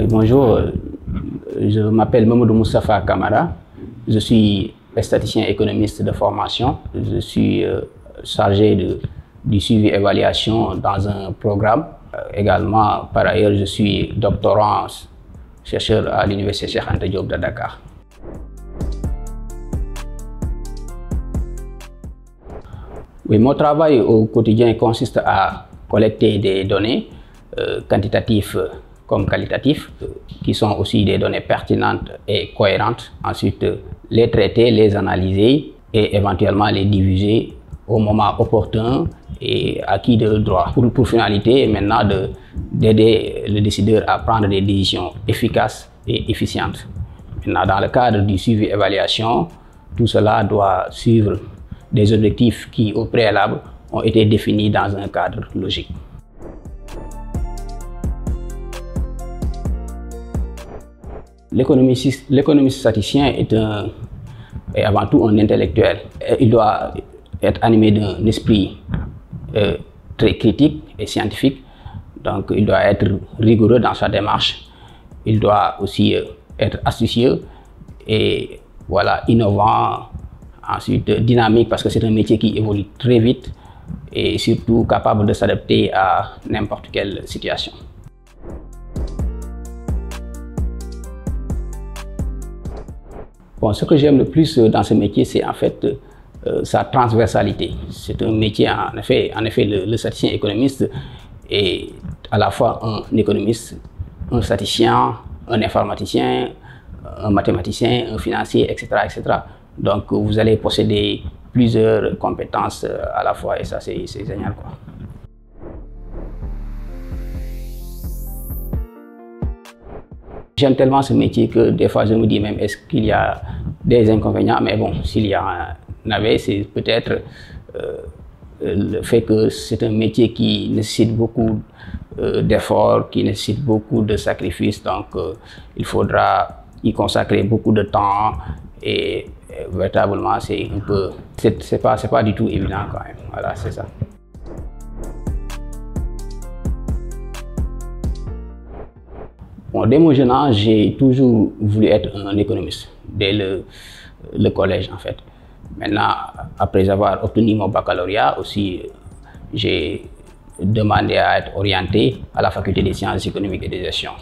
Bonjour, je m'appelle Mamadou Moustapha Kamara. Je suis statisticien économiste de formation. Je suis chargé du suivi évaluation dans un programme. Également, par ailleurs, je suis doctorant chercheur à l'Université Cheikh Anta Diop de Dakar. Oui, mon travail au quotidien consiste à collecter des données quantitatives comme qualitatives, qui sont aussi des données pertinentes et cohérentes. Ensuite, les traiter, les analyser et éventuellement les diffuser au moment opportun et à qui de droit. Pour finalité maintenant d'aider le décideur à prendre des décisions efficaces et efficientes. Maintenant, dans le cadre du suivi-évaluation, tout cela doit suivre des objectifs qui, au préalable, ont été définis dans un cadre logique. L'économiste statisticien est avant tout un intellectuel. Il doit être animé d'un esprit très critique et scientifique. Donc, il doit être rigoureux dans sa démarche. Il doit aussi être astucieux et voilà, innovant. Ensuite, dynamique parce que c'est un métier qui évolue très vite et surtout capable de s'adapter à n'importe quelle situation. Bon, ce que j'aime le plus dans ce métier, c'est en fait sa transversalité. C'est un métier, en effet, le statisticien économiste est à la fois un économiste, un statisticien, un informaticien, un mathématicien, un financier, etc., etc. Donc, vous allez posséder plusieurs compétences à la fois et ça, c'est génial, quoi. J'aime tellement ce métier que des fois, je me dis même, est-ce qu'il y a des inconvénients? Mais bon, s'il y en avait, c'est peut-être le fait que c'est un métier qui nécessite beaucoup d'efforts, qui nécessite beaucoup de sacrifices. Donc, il faudra y consacrer beaucoup de temps et véritablement, c'est un peu, c'est pas du tout évident quand même. Voilà, c'est ça. Bon, dès mon jeune âge, j'ai toujours voulu être un économiste, dès le collège en fait. Maintenant, après avoir obtenu mon baccalauréat aussi, j'ai demandé à être orienté à la faculté des sciences économiques et de gestion.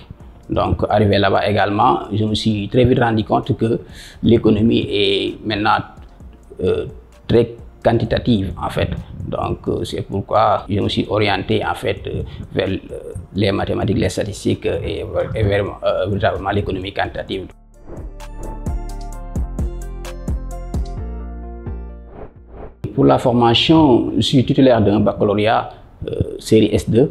Donc, arrivé là-bas également, je me suis très vite rendu compte que l'économie est maintenant très quantitative en fait. Donc, c'est pourquoi je me suis orienté en fait vers les mathématiques, les statistiques et vers véritablement l'économie quantitative. Pour la formation, je suis titulaire d'un baccalauréat série S2.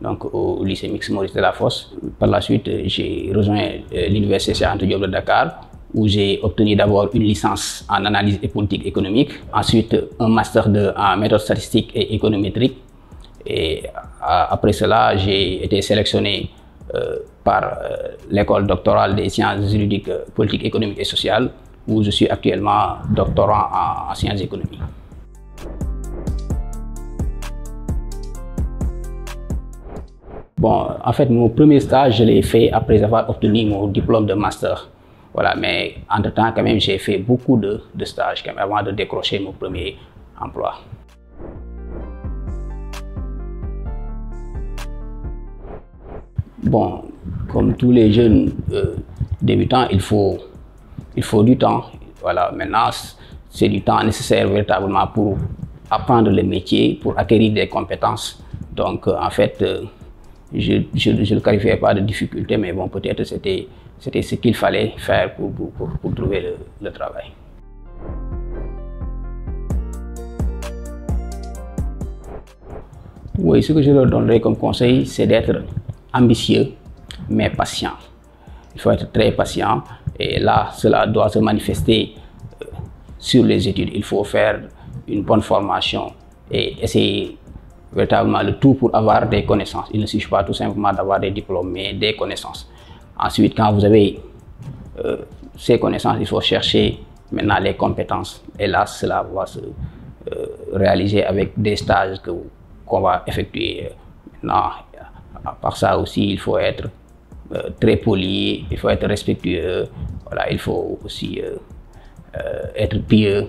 Donc au lycée mixte Maurice Delafosse. Par la suite, j'ai rejoint l'université Cheikh Anta Diop de Dakar, où j'ai obtenu d'abord une licence en analyse et politique économique, ensuite un master en méthode statistique et économétrique. Et après cela, j'ai été sélectionné par l'école doctorale des sciences juridiques, politiques, économiques et sociales, où je suis actuellement doctorant en sciences économiques. Bon, en fait, mon premier stage, je l'ai fait après avoir obtenu mon diplôme de master. Voilà, mais entre-temps, quand même, j'ai fait beaucoup de stages quand même, avant de décrocher mon premier emploi. Bon, comme tous les jeunes débutants, il faut du temps. Voilà, maintenant, c'est du temps nécessaire véritablement pour apprendre le métier, pour acquérir des compétences. Donc, en fait, je ne le qualifiais pas de difficulté, mais bon, peut-être c'était ce qu'il fallait faire pour trouver le travail. Oui, ce que je leur donnerais comme conseil, c'est d'être ambitieux, mais patient. Il faut être très patient et là, cela doit se manifester sur les études. Il faut faire une bonne formation et essayer véritablement le tout pour avoir des connaissances. Il ne suffit pas tout simplement d'avoir des diplômes, mais des connaissances. Ensuite, quand vous avez ces connaissances, il faut chercher maintenant les compétences. Et là, cela va se réaliser avec des stages qu'on va effectuer. Maintenant, à part ça aussi, il faut être très poli, il faut être respectueux, voilà, il faut aussi être pieux.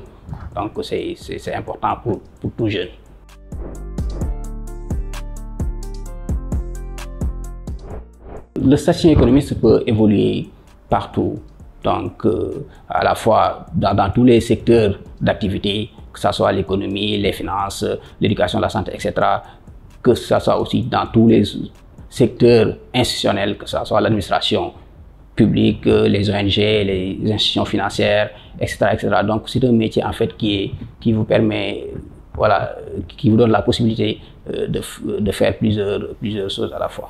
Donc c'est important pour tout jeune. Le statisticien économiste peut évoluer partout, donc à la fois dans tous les secteurs d'activité, que ce soit l'économie, les finances, l'éducation, la santé, etc. Que ce soit aussi dans tous les secteurs institutionnels, que ce soit l'administration publique, les ONG, les institutions financières, etc., etc. Donc c'est un métier en fait qui vous permet, voilà, qui vous donne la possibilité de faire plusieurs choses à la fois.